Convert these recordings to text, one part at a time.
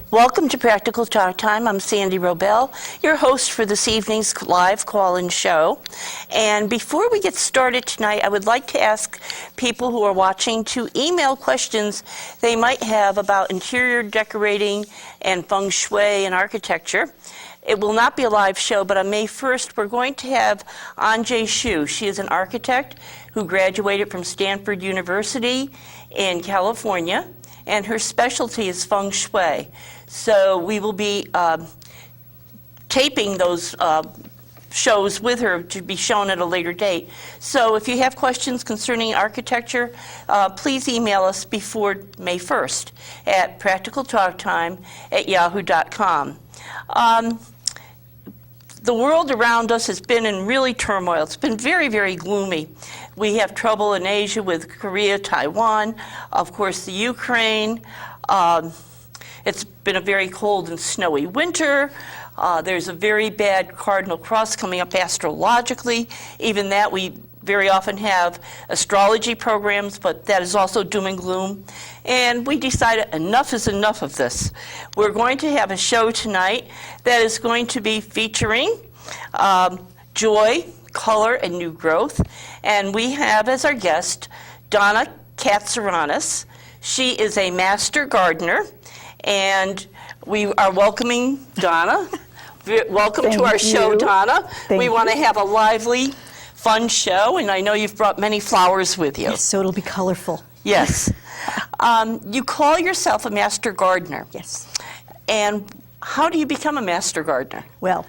Welcome to Practical Talk Time. I'm Sandra Wrobel, your host for this evening's live call-in show. And before we get started tonight, I would like to ask people who are watching to email questions they might have about interior decorating and feng shui and architecture. It will not be a live show, but on May 1st, we're going to have Anjay Shu. She is an architect who graduated from Stanford University in California, and her specialty is feng shui. So we will be taping those shows with her to be shown at a later date. So if you have questions concerning architecture, please email us before May 1st at practicaltalktime@yahoo.com. The world around us has been in really turmoil. It's been very, very gloomy. We have trouble in Asia with Korea, Taiwan, of course the Ukraine. It's been a very cold and snowy winter. There's a very bad cardinal cross coming up astrologically. Even that, we very often have astrology programs, but that is also doom and gloom. And we decided enough is enough of this. We're going to have a show tonight that is going to be featuring joy, color, and new growth. And we have as our guest Donna Katsuranis. She is a master gardener, and we are welcoming Donna. Welcome to our show, Donna. We want to have a lively, fun show, and I know you've brought many flowers with you. Yes, so it'll be colorful. Yes. You call yourself a master gardener. Yes. And how do you become a master gardener? Well,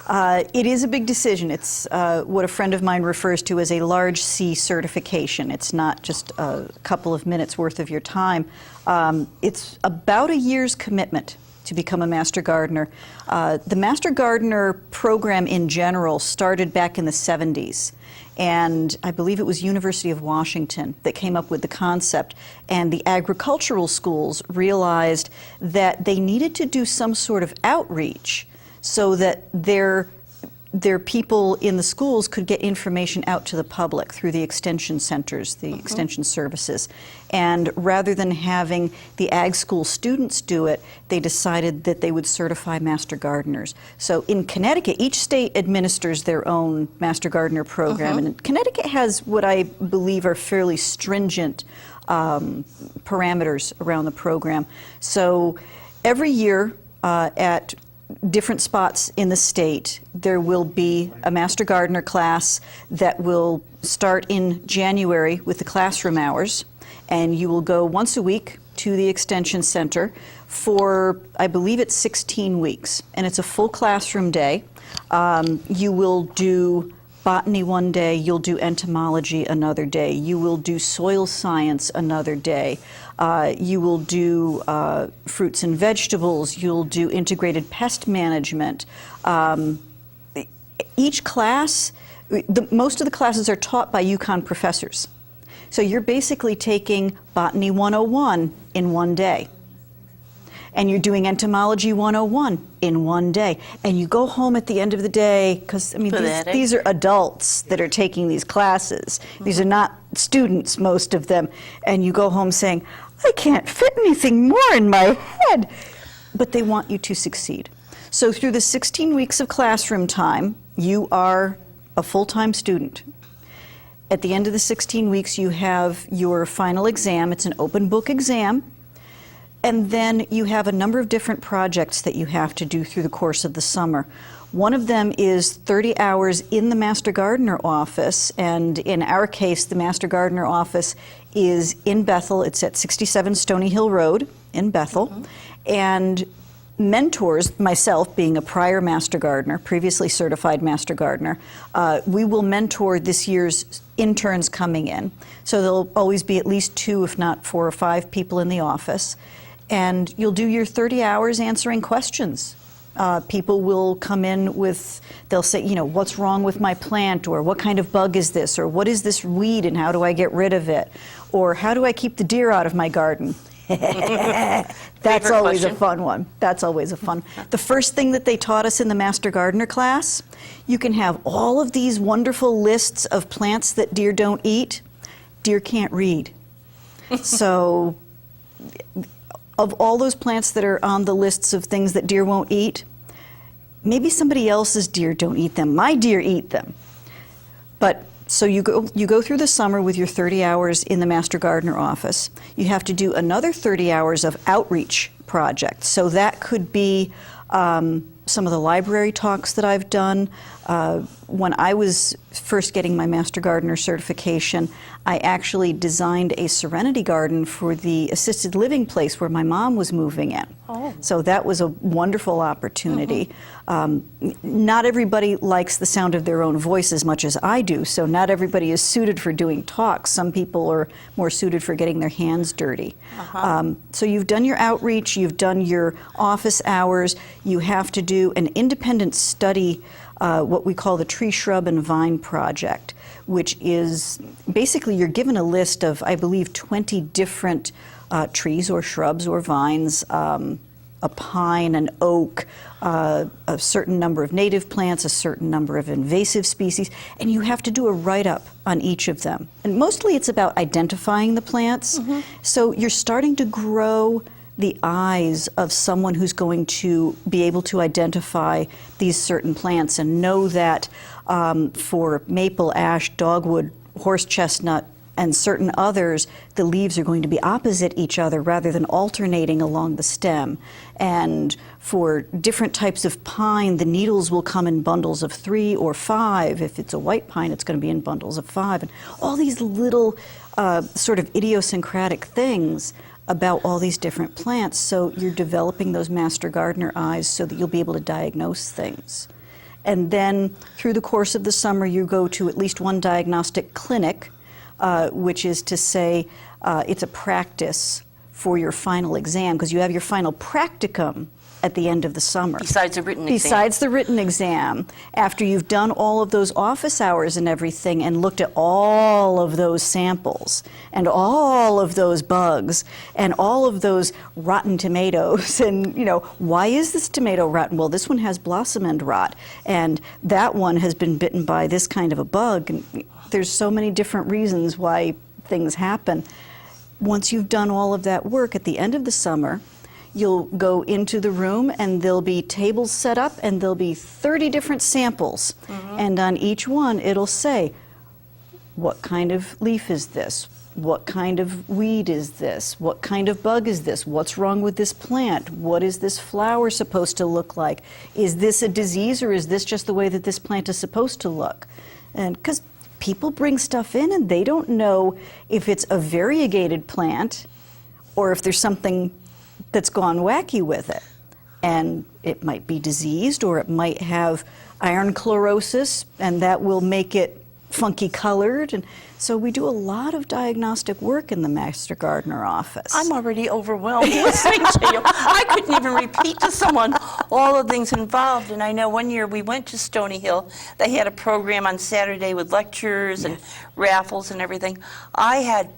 it is a big decision. It's what a friend of mine refers to as a large C certification. It's not just a couple of minutes worth of your time. It's about a year's commitment to become a master gardener. The Master Gardener program in general started back in the 70s. And I believe it was University of Washington that came up with the concept. And the agricultural schools realized that they needed to do some sort of outreach so that their people in the schools could get information out to the public through the extension centers, the extension services. And rather than having the ag school students do it, they decided that they would certify master gardeners. So in Connecticut, each state administers their own master gardener program. And Connecticut has what I believe are fairly stringent parameters around the program. So every year at different spots in the state, there will be a master gardener class that will start in January with the classroom hours, and you will go once a week to the extension center for, I believe it's 16 weeks, and it's a full classroom day. You will do botany one day, you'll do entomology another day, you will do soil science another day, you will do fruits and vegetables, you'll do integrated pest management. Each class, most of the classes are taught by UConn professors. So you're basically taking Botany 101 in one day. And you're doing Entomology 101 in one day. And you go home at the end of the day, because I mean, these are adults that are taking these classes. These are not students, most of them. And you go home saying, I can't fit anything more in my head. But they want you to succeed. So through the 16 weeks of classroom time, you are a full-time student. At the end of the 16 weeks, you have your final exam. It's an open book exam. And then you have a number of different projects that you have to do through the course of the summer. One of them is 30 hours in the Master Gardener office, and in our case, the Master Gardener office is in Bethel. It's at 67 Stony Hill Road in Bethel. And mentors, myself being a prior Master Gardener, previously certified Master Gardener, we will mentor this year's interns coming in. So there'll always be at least 2, if not 4 or 5 people in the office. And you'll do your 30 hours answering questions. People will come in with, they'll say, you know, what's wrong with my plant, or what kind of bug is this, or what is this weed and how do I get rid of it, or how do I keep the deer out of my garden? That's always a fun one. That's always a fun. The first thing that they taught us in the Master Gardener class, you can have all of these wonderful lists of plants that deer don't eat. Deer can't read. So of all those plants that are on the lists of things that deer won't eat, maybe somebody else's deer don't eat them. My deer eat them. But so you go through the summer with your 30 hours in the Master Gardener office. You have to do another 30 hours of outreach projects. So that could be some of the library talks that I've done. When I was first getting my Master Gardener certification, I actually designed a serenity garden for the assisted living place where my mom was moving in. Oh. So that was a wonderful opportunity. Not everybody likes the sound of their own voice as much as I do, so not everybody is suited for doing talks. Some people are more suited for getting their hands dirty. So you've done your outreach, you've done your office hours, you have to do an independent study, what we call the Tree, Shrub, and Vine Project, which is basically you're given a list of, I believe, 20 different trees or shrubs or vines, a pine, an oak, a certain number of native plants, a certain number of invasive species, and you have to do a write-up on each of them. And mostly it's about identifying the plants. So you're starting to grow the eyes of someone who's going to be able to identify these certain plants and know that for maple, ash, dogwood, horse chestnut, and certain others, the leaves are going to be opposite each other rather than alternating along the stem. And for different types of pine, the needles will come in bundles of 3 or 5. If it's a white pine, it's going to be in bundles of 5. And all these little sort of idiosyncratic things about all these different plants. So you're developing those Master Gardener eyes so that you'll be able to diagnose things. And then through the course of the summer, you go to at least one diagnostic clinic, which is to say it's a practice for your final exam, because you have your final practicum at the end of the summer. Besides the written exam. Besides the written exam, after you've done all of those office hours and everything and looked at all of those samples and all of those bugs and all of those rotten tomatoes and, you know, why is this tomato rotten? Well, this one has blossom end rot and that one has been bitten by this kind of a bug. And there's so many different reasons why things happen. Once you've done all of that work at the end of the summer, you'll go into the room and there'll be tables set up and there'll be 30 different samples. And on each one it'll say, what kind of leaf is this? What kind of weed is this? What kind of bug is this? What's wrong with this plant? What is this flower supposed to look like? Is this a disease or is this just the way that this plant is supposed to look? And because people bring stuff in and they don't know if it's a variegated plant or if there's something that's gone wacky with it. And it might be diseased or it might have iron chlorosis and that will make it funky colored. And so we do a lot of diagnostic work in the Master Gardener office. I'm already overwhelmed listening to you. I couldn't even repeat to someone all the things involved. And I know one year we went to Stony Hill. They had a program on Saturday with lectures and raffles and everything. I had,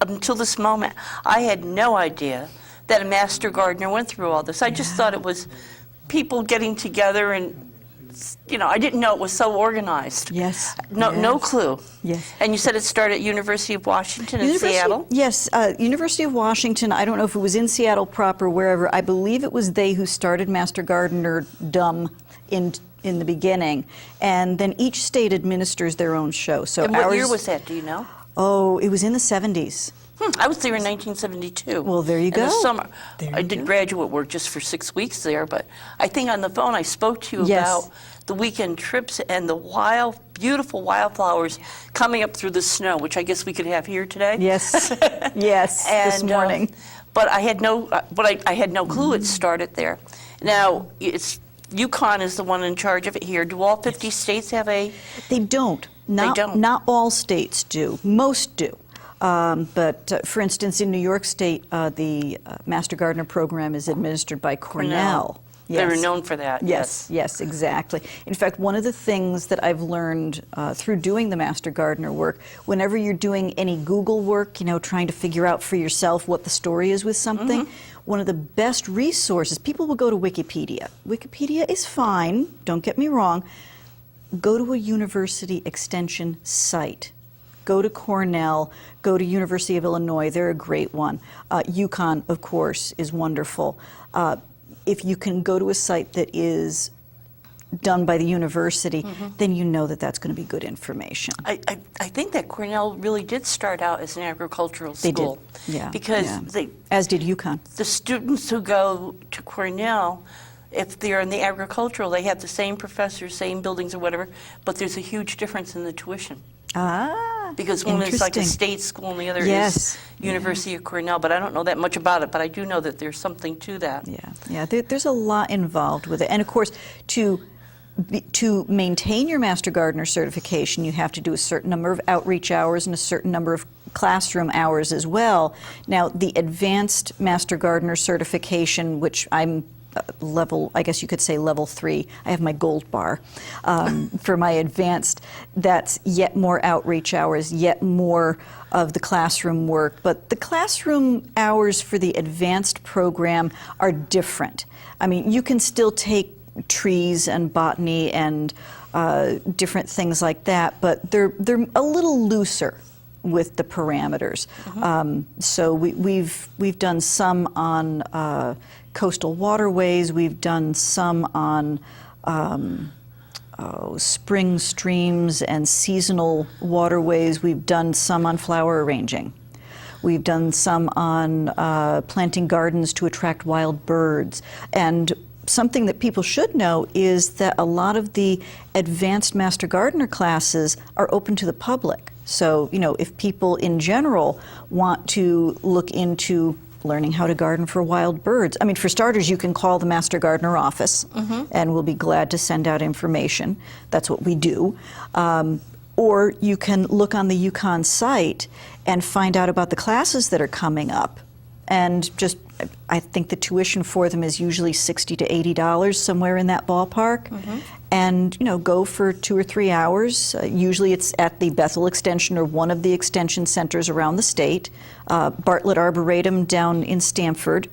until this moment, I had no idea that a Master Gardener went through all this. I just thought it was people getting together and, you know, I didn't know it was so organized. Yes. No clue. Yes. And you said it started at University of Washington in Seattle? Yes, University of Washington. I don't know if it was in Seattle proper, wherever. I believe it was they who started Master Gardener-dom in the beginning. And then each state administers their own show. So And what ours, year was that, do you know? Oh, it was in the 70s. I was there in 1972. Well, there you in go. the summer. There I you did go. graduate work just for 6 weeks there, but I think on the phone I spoke to you Yes. about the weekend trips and the beautiful wildflowers coming up through the snow, which I guess we could have here today. Yes, yes, this And, morning. But I had no, I had no clue it started there. Now it's UConn is the one in charge of it here. Do all 50 states have a? They don't. don't. Not all states do. Most do. But for instance, in New York State, the Master Gardener program is administered by Cornell. They're Yes. known for that. Yes, yes, exactly. In fact, one of the things that I've learned through doing the Master Gardener work, whenever you're doing any Google work, you know, trying to figure out for yourself what the story is with something, one of the best resources, people will go to Wikipedia. Wikipedia is fine, don't get me wrong. Go to a university extension site. go to Cornell, go to University of Illinois. They're a great one. UConn, of course, is wonderful. If you can go to a site that is done by the university, then you know that that's going to be good information. I think that Cornell really did start out as an agricultural school. They did, yeah. Because as did UConn. the students who go to Cornell, if they're in the agricultural, they have the same professors, same buildings or whatever, but there's a huge difference in the tuition. Ah, Because one is like a interesting. state school and the other Yes. is University of Cornell, but I don't know that much about it, but I do know that there's something to that. Yeah. There's a lot involved with it. And of course, to maintain your Master Gardener certification, you have to do a certain number of outreach hours and a certain number of classroom hours as well. Now, the Advanced Master Gardener certification, which I'm level, I guess you could say level 3. I have my gold bar for my advanced. That's yet more outreach hours, yet more of the classroom work. But the classroom hours for the advanced program are different. I mean, you can still take trees and botany and different things like that, but they're a little looser with the parameters. So we've done some on coastal waterways. We've done some on spring streams and seasonal waterways. We've done some on flower arranging. We've done some on planting gardens to attract wild birds. And something that people should know is that a lot of the advanced Master Gardener classes are open to the public. So, you know, if people in general want to look into learning how to garden for wild birds, I mean, for starters, you can call the Master Gardener office, and we'll be glad to send out information. That's what we do. Or you can look on the UConn site and find out about the classes that are coming up. And just, I think the tuition for them is usually $60 to $80, somewhere in that ballpark. And, you know, go for 2 or 3 hours. Usually it's at the Bethel Extension or one of the extension centers around the state. Bartlett Arboretum down in Stamford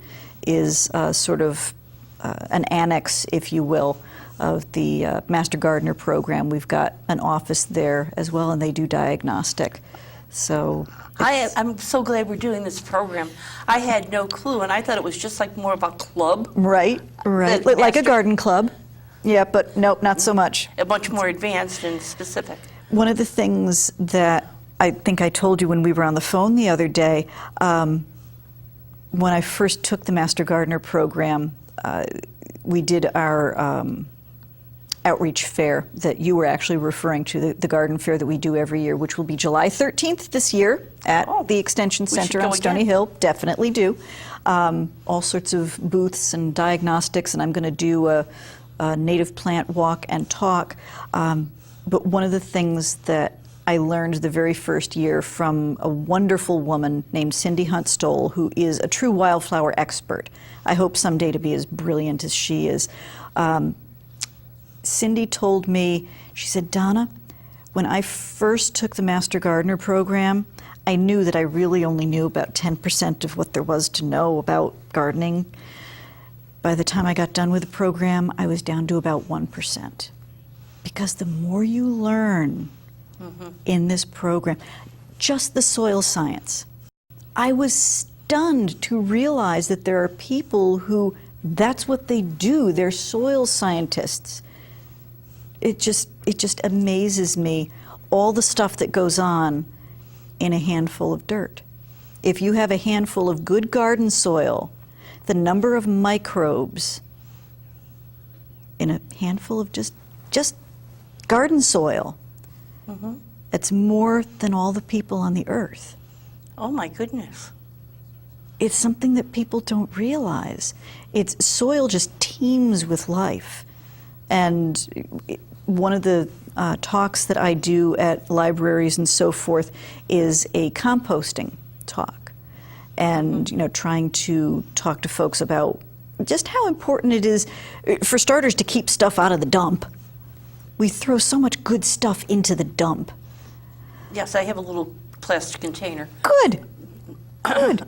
is sort of an annex, if you will, of the Master Gardener program. We've got an office there as well, and they do diagnostic. So I'm so glad we're doing this program. I had no clue, and I thought it was just like more of a club. Right. Like a Master- garden club. Yeah, but nope, not so much. Much more advanced and specific. One of the things that I think I told you when we were on the phone the other day, when I first took the Master Gardener program, we did our outreach fair that you were actually referring to, the garden fair that we do every year, which will be July 13th this year at the Extension Center go on Stony again. Hill. Definitely do. All sorts of booths and diagnostics, and I'm going to do a native plant walk and talk. But one of the things that I learned the very first year from a wonderful woman named Cindy Hunt Stoll, who is a true wildflower expert. I hope someday to be as brilliant as she is. Cindy told me, she said, Donna, when I first took the Master Gardener program, I knew that I really only knew about 10% of what there was to know about gardening. By the time I got done with the program, I was down to about 1%. Because the more you learn in this program, just the soil science, I was stunned to realize that there are people who, that's what they do. They're soil scientists. It just amazes me, all the stuff that goes on in a handful of dirt. If you have a handful of good garden soil, the number of microbes in a handful of just garden soil, it's more than all the people on the earth. Oh my goodness. It's something that people don't realize. Soil just teems with life. And one of the talks that I do at libraries and so forth is a composting talk. And, you know, trying to talk to folks about just how important it is, for starters, to keep stuff out of the dump. We throw so much good stuff into the dump. Yes, I have a little plastic container Good.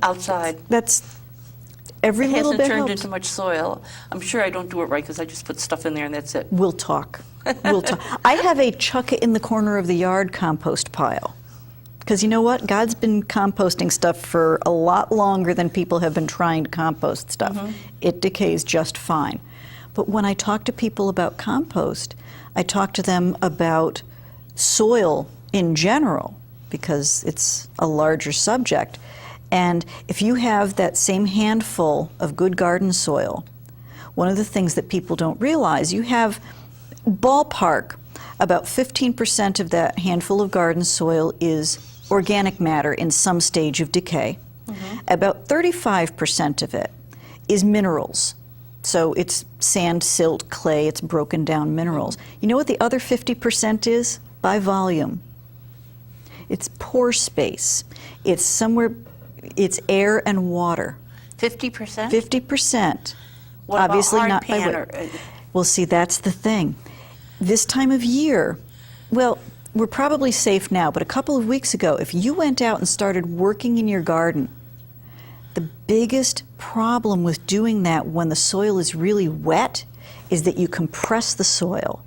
outside. That's every It little hasn't bit turned helps. into much soil. I'm sure I don't do it right because I just put stuff in there and that's it. We'll talk. We'll talk. I have a chuck it in the corner of the yard compost pile. Because you know what? God's been composting stuff for a lot longer than people have been trying to compost stuff. It decays just fine. But when I talk to people about compost, I talk to them about soil in general, because it's a larger subject. And if you have that same handful of good garden soil, one of the things that people don't realize, you have ballpark about 15% of that handful of garden soil is organic matter in some stage of decay. About 35% of it is minerals. So it's sand, silt, clay, it's broken down minerals. You know what the other 50% is? By volume. It's pore space. It's somewhere, it's air and water. 50%? 50%. What about Obviously hard not by pan weight. Well, see, that's the thing. This time of year, well, we're probably safe now, but a couple of weeks ago, if you went out and started working in your garden, the biggest problem with doing that when the soil is really wet is that you compress the soil.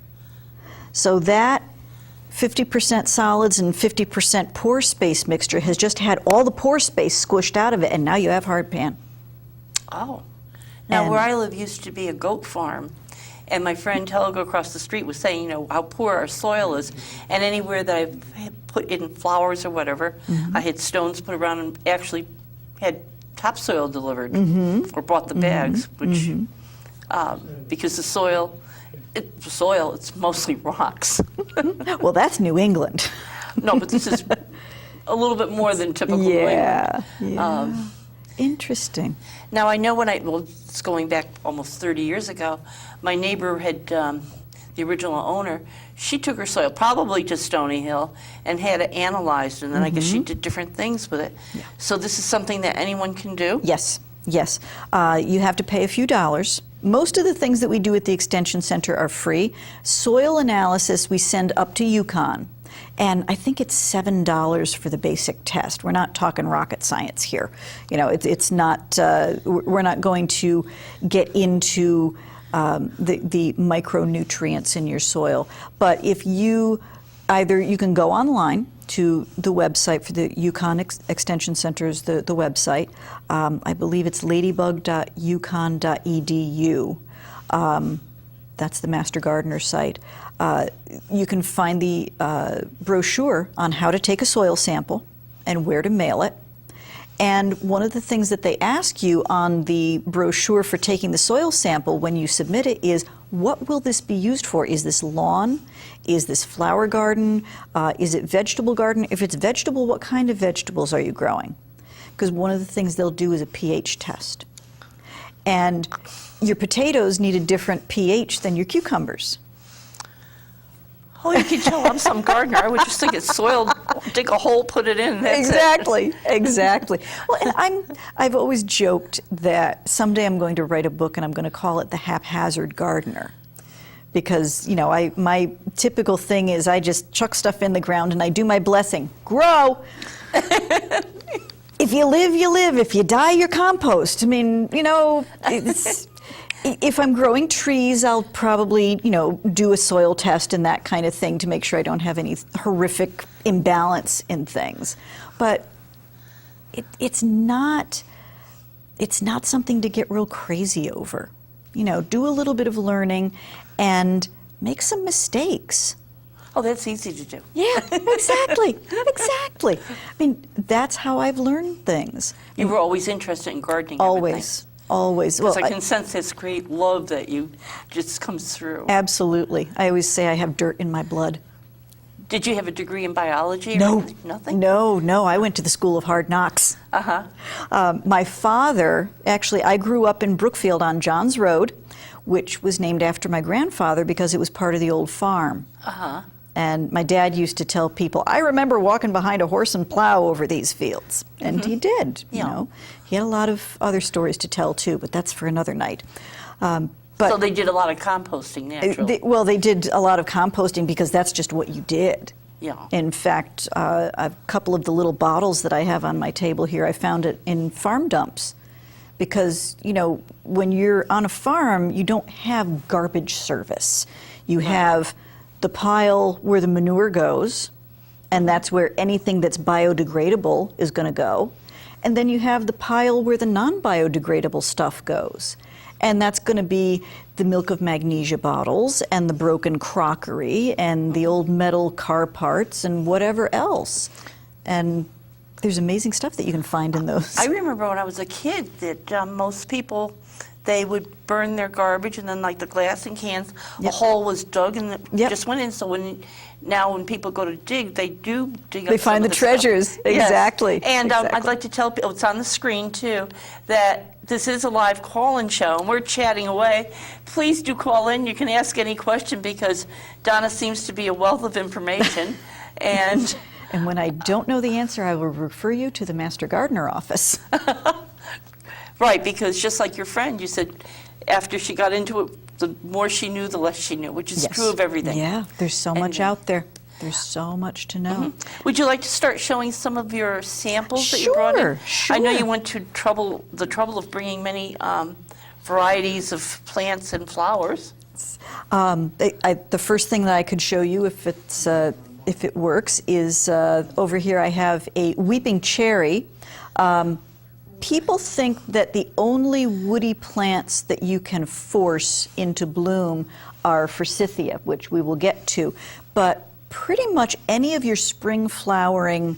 So that 50% solids and 50% pore space mixture has just had all the pore space squished out of it, and now you have hard pan. Oh. Now, And- where I live used to be a goat farm, and my friend Helga across the street was saying, you know, how poor our soil is, and anywhere that I've put in flowers or whatever, I had stones put around and actually had topsoil delivered or bought the bags, which, because the soil, it's mostly rocks. Well, that's New England. No, but this is a little bit more than typical New England. Yeah. Interesting. Now, I know well, it's going back almost 30 years ago, my neighbor had, the original owner, she took her soil probably to Stony Hill and had it analyzed, and then I guess she did different things with it. So this is something that anyone can do? Yes, yes. You have to pay a few dollars. Most of the things that we do at the Extension Center are free. Soil analysis we send up to Yukon. And I think it's $7 for the basic test. We're not talking rocket science here. You know, it's not. We're not going to get into the micronutrients in your soil. But if you you can go online to the website for the Yukon Extension Center's the website. I believe it's ladybug.yukon.edu. That's the Master Gardener site. You can find the brochure on how to take a soil sample and where to mail it. And one of the things that they ask you on the brochure for taking the soil sample when you submit it is, what will this be used for? Is this lawn? Is this flower garden? Is it vegetable garden? If it's vegetable, what kind of vegetables are you growing? Because one of the things they'll do is a pH test. And your potatoes need a different pH than your cucumbers. Oh, you can tell I'm some gardener. I would just think it's soil, dig a hole, put it in, that's Exactly, exactly. Well, and I've always joked that someday I'm going to write a book and I'm going to call it The Haphazard Gardener. Because, you know, my typical thing is I just chuck stuff in the ground and I do my blessing. Grow! If you live, you live. If you die, you compost. I mean, you know, if I'm growing trees, I'll probably, you know, do a soil test and that kind of thing to make sure I don't have any horrific imbalance in things. But it's not something to get real crazy over. You know, do a little bit of learning and make some mistakes. Oh, that's easy to do. Yeah, exactly, exactly. I mean, that's how I've learned things. You were always interested in gardening, I would think. Always, always. Because I can sense this great love that you just comes through. Absolutely. I always say I have dirt in my blood. Did you have a degree in biology? Or No, anything? Nothing? No. I went to the School of Hard Knocks. My father, actually, I grew up in Brookfield on Johns Road, which was named after my grandfather because it was part of the old farm. And my dad used to tell people, I remember walking behind a horse and plow over these fields. And he did, you know. He had a lot of other stories to tell, too, but that's for another night. So they did a lot of composting naturally. Well, they did a lot of composting because that's just what you did. Yeah. In fact, a couple of the little bottles that I have on my table here, I found it in farm dumps. Because, you know, when you're on a farm, you don't have garbage service. You have the pile where the manure goes, and that's where anything that's biodegradable is going to go. And then you have the pile where the non-biodegradable stuff goes. And that's going to be the milk of magnesia bottles and the broken crockery and the old metal car parts and whatever else. And there's amazing stuff that you can find in those. I remember when I was a kid that most people, they would burn their garbage, and then like the glass and cans, a hole was dug and it just went in. So now when people go to dig, they do dig up They find the treasures, stuff. exactly. Yes. And exactly. I'd like to tell people, it's on the screen too, that this is a live call-in show, and we're chatting away. Please do call in. You can ask any question because Donna seems to be a wealth of information. And when I don't know the answer, I will refer you to the Master Gardener office. Right, because just like your friend, you said after she got into it, the more she knew, the less she knew, which is true of everything. Yeah, there's so much out there. There's so much to know. Would you like to start showing some of your samples that you brought in? Sure. I know you went to the trouble of bringing many varieties of plants and flowers. The first thing that I could show you, if it works, is over here I have a weeping cherry. People think that the only woody plants that you can force into bloom are forsythia, which we will get to, but pretty much any of your spring flowering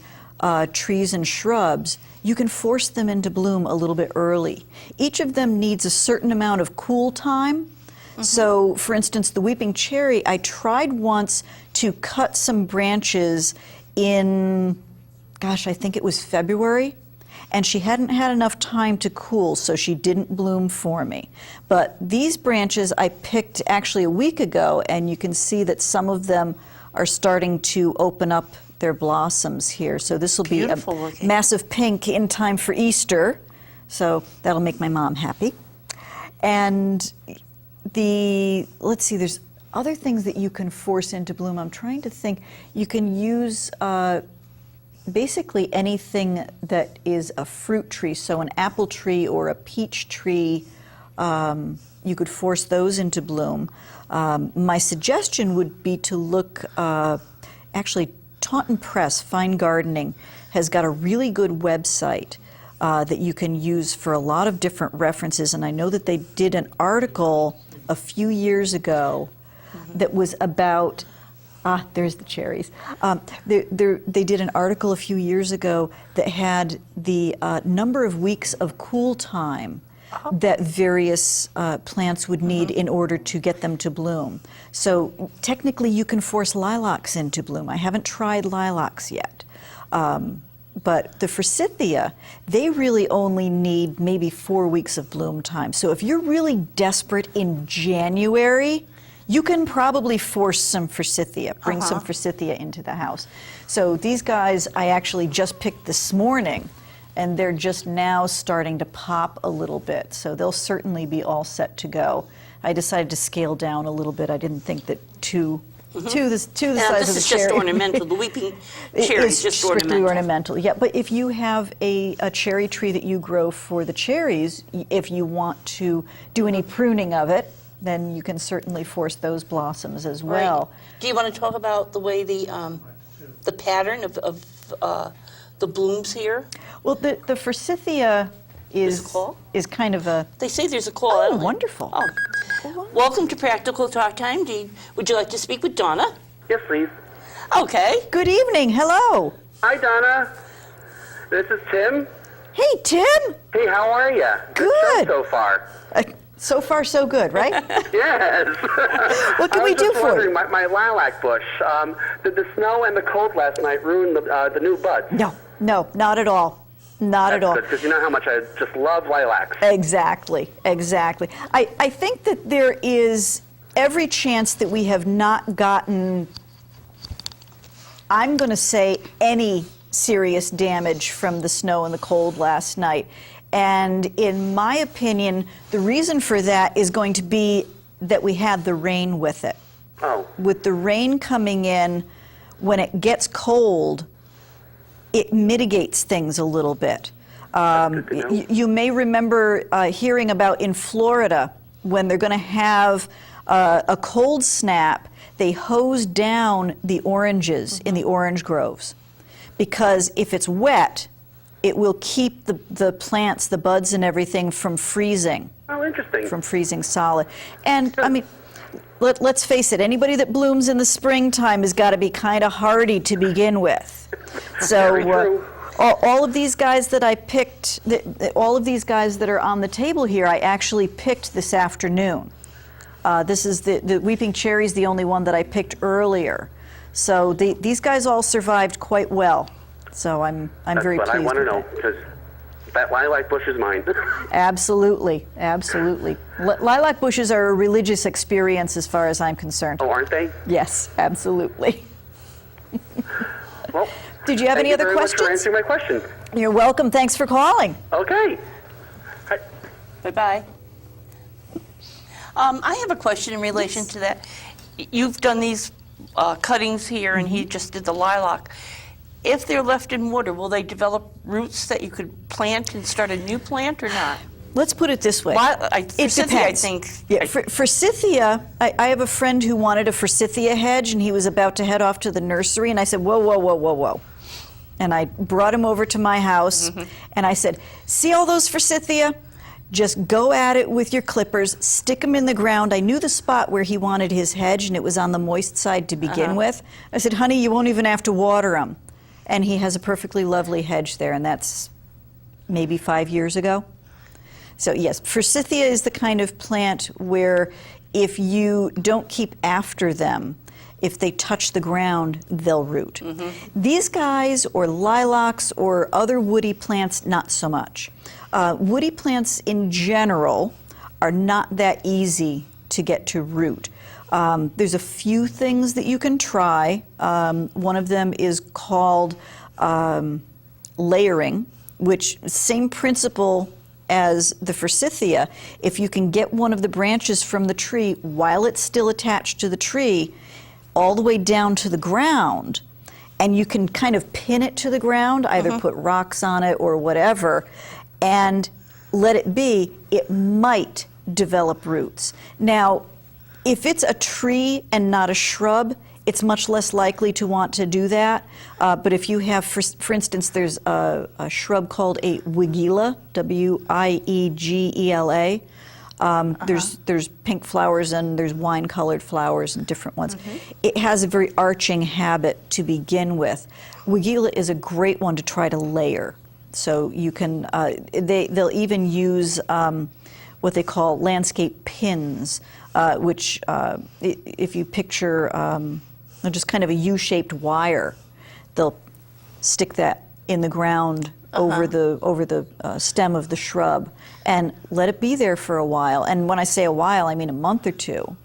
trees and shrubs, you can force them into bloom a little bit early. Each of them needs a certain amount of cool time. So, for instance, the weeping cherry, I tried once to cut some branches in, gosh, I think it was February, and she hadn't had enough time to cool, so she didn't bloom for me. But these branches I picked actually a week ago, and you can see that some of them are starting to open up their blossoms here. So this will be a massive pink in time for Easter, so that'll make my mom happy. And let's see, there's other things that you can force into bloom. I'm trying to think. You can use basically anything that is a fruit tree, so an apple tree or a peach tree, you could force those into bloom. My suggestion would be to look, actually Taunton Press, Fine Gardening, has got a really good website that you can use for a lot of different references, and I know that they did an article a few years ago that was about there's the cherries. They did an article a few years ago that had the number of weeks of cool time that various plants would need in order to get them to bloom. So technically you can force lilacs into bloom. I haven't tried lilacs yet. But the forsythia, they really only need maybe 4 weeks of bloom time. So if you're really desperate in January, you can probably force some forsythia, bring some forsythia into the house. So these guys I actually just picked this morning, and they're just now starting to pop a little bit. So they'll certainly be all set to go. I decided to scale down a little bit. I didn't think that two the size of the cherry. This is just ornamental. The weeping cherry is just strictly ornamental. Yeah, but if you have a cherry tree that you grow for the cherries, if you want to do any pruning of it, then you can certainly force those blossoms as well. Right. Do you want to talk about the way the pattern of the blooms here? Well, the forsythia is kind of a... They say there's a call. Oh, wonderful. Oh. Welcome to Practical Talk Time. Would you like to speak with Donna? Yes, please. Okay. Good evening. Hello. Hi, Donna. This is Tim. Hey, Tim. Hey, how are you? Good. Show so far. So far, so good, right? Yes. What can we do for you? My lilac bush. Did the snow and the cold last night ruin the new buds? No, not at all. Not at all. Because you know how much I just love lilacs. Exactly. I think that there is every chance that we have not gotten, I'm going to say, any serious damage from the snow and the cold last night. And in my opinion, the reason for that is going to be that we had the rain with it. Oh. With the rain coming in, when it gets cold, it mitigates things a little bit. You may remember hearing about in Florida when they're going to have a cold snap, they hose down the oranges in the orange groves, because if it's wet, it will keep the plants, the buds and everything from freezing. Oh, interesting. From freezing solid. And I mean, let's face it, anybody that blooms in the springtime has got to be kind of hardy to begin with. So Very true. all of these guys that I picked, all of these guys that are on the table here, I actually picked this afternoon. This is the Weeping Cherry's the only one that I picked earlier. So these guys all survived quite well. So I'm very pleased. That's what I want to with know, it. because that lilac bush is mine. Absolutely, absolutely. Lilac bushes are a religious experience as far as I'm concerned. Oh, aren't they? Yes, absolutely. Well, Did you have any other questions? Thank you very much for answering my question. You're welcome. Thanks for calling. Okay. Hi. Bye-bye. I have a question in relation to that. You've done these cuttings here, and he just did the lilac. If they're left in water, will they develop roots that you could plant and start a new plant or not? Let's put it this way. It depends. I think. Yeah, forsythia, I have a friend who wanted a forsythia hedge, and he was about to head off to the nursery, and I said, whoa, whoa, whoa, whoa, whoa. And I brought him over to my house, and I said, see all those forsythia? Just go at it with your clippers, stick them in the ground. I knew the spot where he wanted his hedge, and it was on the moist side to begin with. I said, honey, you won't even have to water them. And he has a perfectly lovely hedge there, and that's maybe 5 years ago. So yes, forsythia is the kind of plant where if you don't keep after them, if they touch the ground, they'll root. These guys, or lilacs, or other woody plants, not so much. Woody plants in general are not that easy to get to root. There's a few things that you can try. One of them is called layering, which same principle as the forsythia. If you can get one of the branches from the tree while it's still attached to the tree, all the way down to the ground, and you can kind of pin it to the ground, either put rocks on it or whatever, and let it be, it might develop roots. Now, if it's a tree and not a shrub, it's much less likely to want to do that. But if you have, for instance, there's a shrub called a Weigela, W-I-E-G-E-L-A. There's pink flowers and there's wine-colored flowers and different ones. It has a very arching habit to begin with. Weigela is a great one to try to layer. So you can, they'll even use what they call landscape pins, which if you picture just kind of a U-shaped wire, they'll stick that in the ground over the stem of the shrub and let it be there for a while. And when I say a while, I mean a month or two.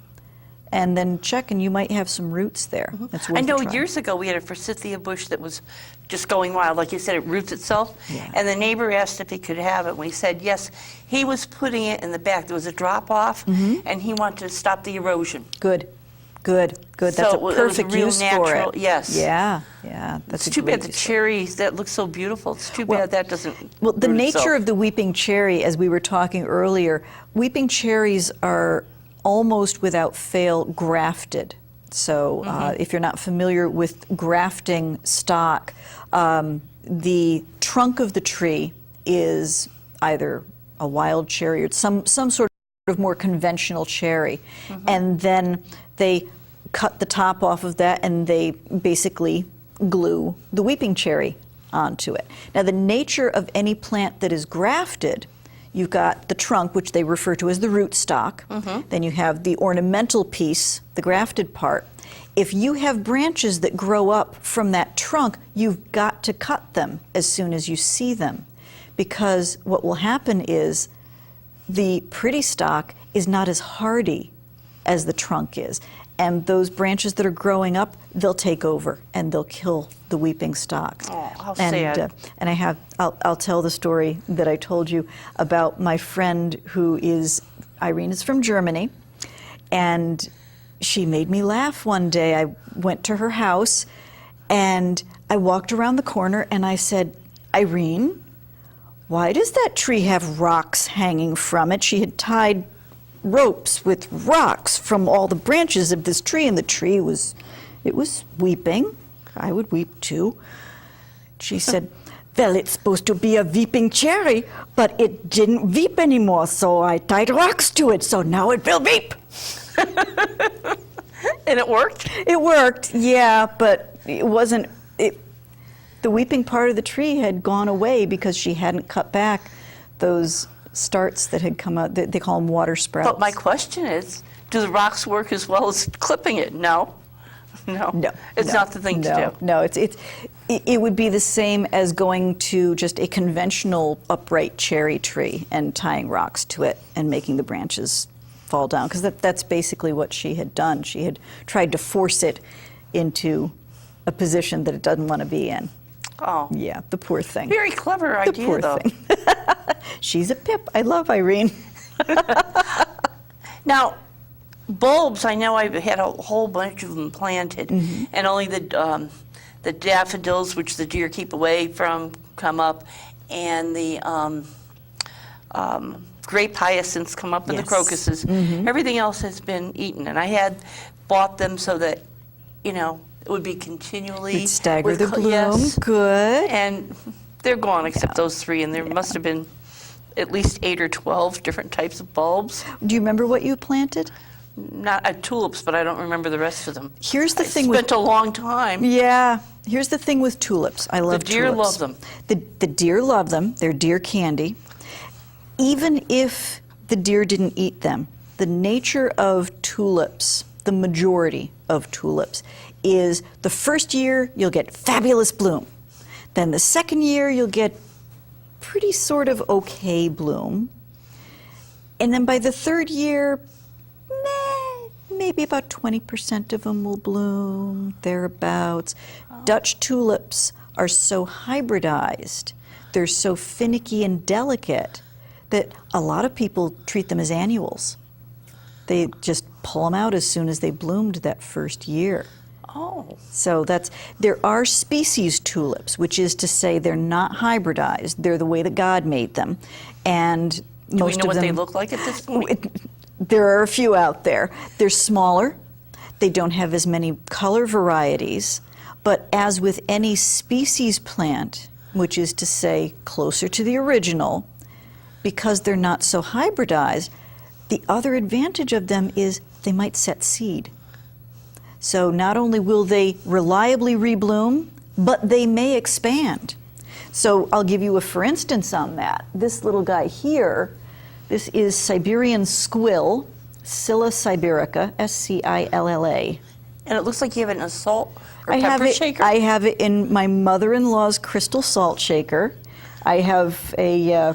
And then check, and you might have some roots there. That's worth I know a try. years ago we had a forsythia bush that was just going wild. Like you said, it roots itself. Yeah. And the neighbor asked if he could have it. We said yes. He was putting it in the back. There was a drop-off, and he wanted to stop the erosion. Good, good, good. That's So a it was perfect real use natural, for it. yes. Yeah, yeah. That's It's a too great bad the use for it. cherries, that looks so beautiful. It's too bad that doesn't Well, the root nature itself. of the weeping cherry, as we were talking earlier, weeping cherries are almost without fail grafted. So if you're not familiar with grafting stock, the trunk of the tree is either a wild cherry or some sort of more conventional cherry. And then they cut the top off of that and they basically glue the weeping cherry onto it. Now, the nature of any plant that is grafted, you've got the trunk, which they refer to as the rootstock. Then you have the ornamental piece, the grafted part. If you have branches that grow up from that trunk, you've got to cut them as soon as you see them. Because what will happen is the pretty stock is not as hardy as the trunk is. And those branches that are growing up, they'll take over and they'll kill the weeping stock. Oh, how sad. And I'll tell the story that I told you about my friend who is, Irene is from Germany, and she made me laugh one day. I went to her house and I walked around the corner and I said, Irene, why does that tree have rocks hanging from it? She had tied ropes with rocks from all the branches of this tree, and the tree was weeping. I would weep too. She said, well, it's supposed to be a weeping cherry, but it didn't weep anymore, so I tied rocks to it, so now it will weep. And it worked? It worked, yeah, but it wasn't, the weeping part of the tree had gone away because she hadn't cut back those starts that had come out. They call them water sprouts. But my question is, do the rocks work as well as clipping it? No. No. It's not the thing to do. No, it would be the same as going to just a conventional upright cherry tree and tying rocks to it and making the branches fall down, because that's basically what she had done. She had tried to force it into a position that it doesn't want to be in. Oh. Yeah, the poor thing. Very clever idea, the poor though. Thing. She's a pip. I love Irene. Now, bulbs, I know I've had a whole bunch of them planted, and only the daffodils, which the deer keep away from, come up, and the grape hyacinths come up, and the Yes. crocuses. Everything else has been eaten, and I had bought them so that, it would be continually You'd stagger with the bloom. Yes, Good. and they're gone except those three, and there must have been at least 8 or 12 different types of bulbs. Do you remember what you planted? not tulips, but I don't remember the rest of them. Here's the thing Spent a long time. Yeah, here's the thing with tulips. I love The deer tulips. love them. The deer love them. They're deer candy. Even if the deer didn't eat them, the nature of tulips, the majority of tulips, is the first year you'll get fabulous bloom. Then the second year you'll get pretty sort of okay bloom. And then by the third year, maybe about 20% of them will bloom, thereabouts. Dutch tulips are so hybridized, they're so finicky and delicate that a lot of people treat them as annuals. They just pull them out as soon as they bloomed that first year. Oh. So there are species tulips, which is to say they're not hybridized. They're the way that God made them. And Do we most know of what them, they look like at this point? There are a few out there. They're smaller. They don't have as many color varieties. But as with any species plant, which is to say closer to the original, because they're not so hybridized, the other advantage of them is they might set seed. So not only will they reliably rebloom, but they may expand. So I'll give you a for instance on that. This little guy here, this is Siberian squill, Scilla siberica, S-C-I-L-L-A. And it looks like you have it in a salt or I pepper shaker? I have it in my mother-in-law's crystal salt shaker. I have a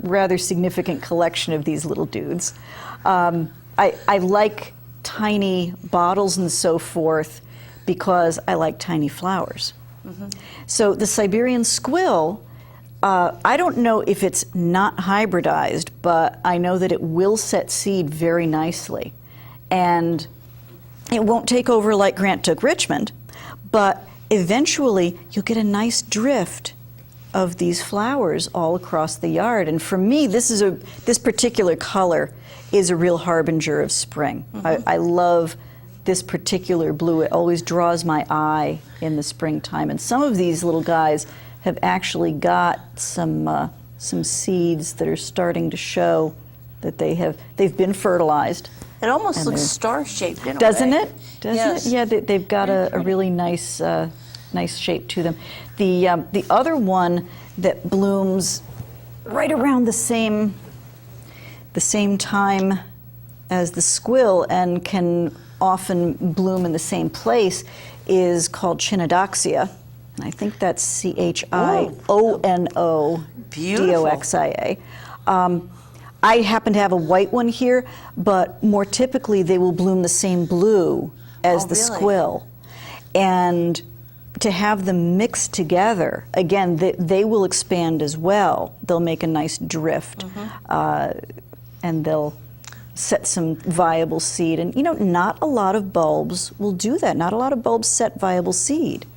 rather significant collection of these little dudes. I like tiny bottles and so forth because I like tiny flowers. So the Siberian squill, I don't know if it's not hybridized, but I know that it will set seed very nicely. And it won't take over like Grant took Richmond, but eventually you'll get a nice drift of these flowers all across the yard. And for me, this particular color is a real harbinger of spring. I love this particular blue. It always draws my eye in the springtime. And some of these little guys have actually got some seeds that are starting to show that they've been fertilized. It almost And looks they're- star-shaped in a Doesn't way. it? Doesn't Yes. it? Yeah, they've got a really nice shape to them. The other one that blooms right around the same time as the squill and can often bloom in the same place is called Chinodoxia. And I think that's Chinonodoxia. I happen to have a white one here, but more typically they will bloom the same blue as the really? squill. And to have them mixed together, again, they will expand as well. They'll make a nice drift, and they'll set some viable seed. And not a lot of bulbs will do that. Not a lot of bulbs set viable seed.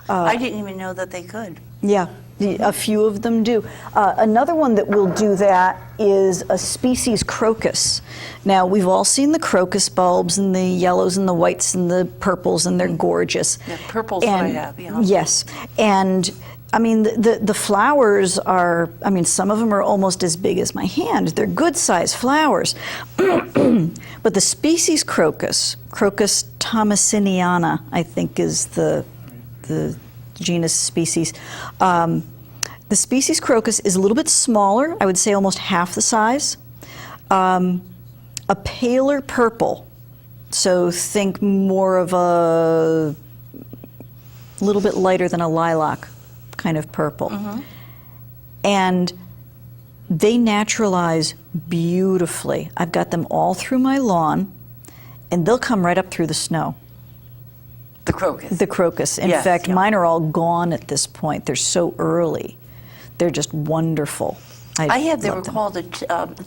I didn't even know that they could. Yeah, A few of them do. Another one that will do that is a species crocus. Now, we've all seen the crocus bulbs and the yellows and the whites and the purples, and they're gorgeous. Yeah, purple's what I have, yeah. Yes. And, I mean, the flowers are, I mean, some of them are almost as big as my hand. They're good-sized flowers. But the species crocus, Crocus thomasiniana, I think is the genus species. The species crocus is a little bit smaller, I would say almost half the size. A paler purple, so think more of a little bit lighter than a lilac kind of purple. And they naturalize beautifully. I've got them all through my lawn, and they'll come right up through the snow. The crocus. The crocus. In Yes, fact, yeah. mine are all gone at this point. They're so early. They're just wonderful. I have, they love were them. called, it's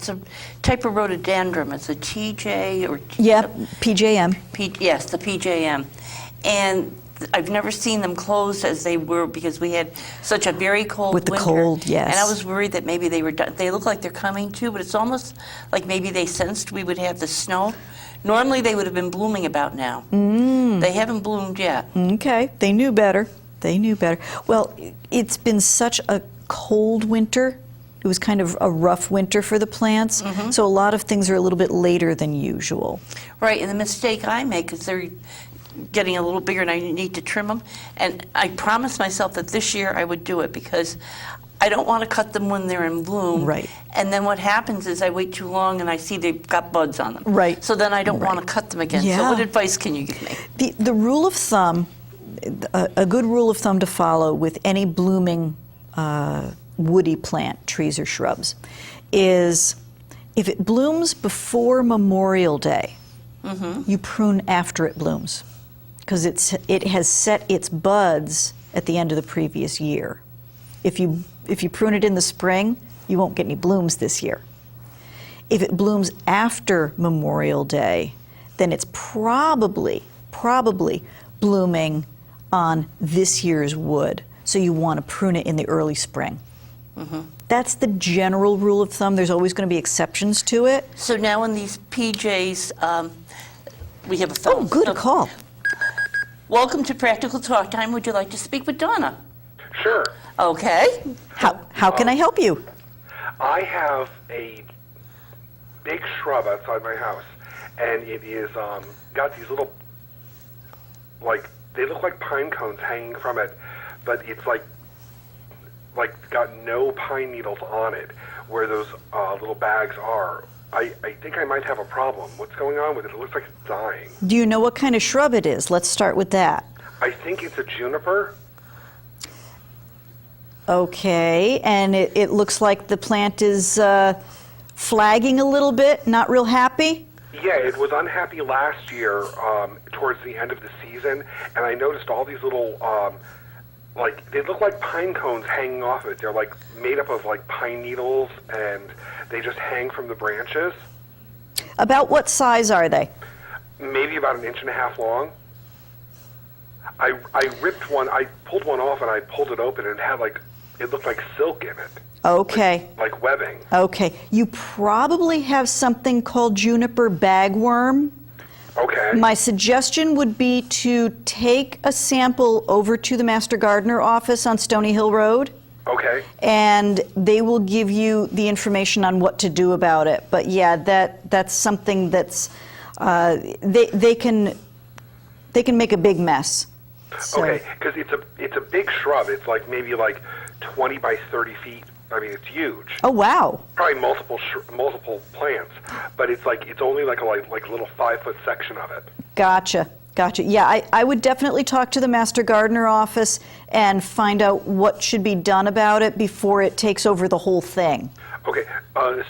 a type of rhododendron. It's a TJ or Yep, PJM. Yes, the PJM. And I've never seen them closed as they were because we had such a very cold With the winter. cold, yes. And I was worried that maybe they were done. They look like they're coming too, but it's almost like maybe they sensed we would have the snow. Normally they would have been blooming about now. They haven't bloomed yet. Okay, they knew better. They knew better. Well, it's been such a cold winter. It was kind of a rough winter for the plants, so a lot of things are a little bit later than usual. Right, and the mistake I make is they're getting a little bigger and I need to trim them. And I promised myself that this year I would do it because I don't want to cut them when they're in bloom. Right. And then what happens is I wait too long and I see they've got buds on them. Right. So then I don't want to cut them again. So Yeah. what advice can you give me? The rule of thumb, a good rule of thumb to follow with any blooming woody plant, trees or shrubs, is if it blooms before Memorial Day, you prune after it blooms, because it has set its buds at the end of the previous year. If you prune it in the spring, you won't get any blooms this year. If it blooms after Memorial Day, then it's probably blooming on this year's wood. So you want to prune it in the early spring. That's the general rule of thumb. There's always going to be exceptions to it. So now in these PJs, we have a phone. Oh, good call. Welcome to Practical Talk Time. Would you like to speak with Donna? Sure. Okay. How can I help you? I have a big shrub outside my house, and it is got these little, like, they look like pine cones hanging from it, but it's like got no pine needles on it where those little bags are. I think I might have a problem. What's going on with it? It looks like it's dying. Do you know what kind of shrub it is? Let's start with that. I think it's a juniper. Okay, and it looks like the plant is flagging a little bit, not real happy? Yeah, it was unhappy last year towards the end of the season, and I noticed all these little, like, they look like pine cones hanging off it. They're like made up of like pine needles, and they just hang from the branches. About what size are they? Maybe about 1.5 inches long. I ripped one, I pulled one off and I pulled it open and it had like, it looked like silk in it. Okay. Like webbing. Okay. You probably have something called juniper bagworm. Okay. My suggestion would be to take a sample over to the Master Gardener office on Stony Hill Road. Okay. And they will give you the information on what to do about it. But yeah, that's something that's they can make a big mess. So, Okay, because it's a big shrub. It's like maybe like 20 by 30 feet. I mean, it's huge. Oh wow. Probably multiple plants, but it's only like a little 5-foot section of it. Gotcha. Yeah, I would definitely talk to the Master Gardener office and find out what should be done about it before it takes over the whole thing. Okay,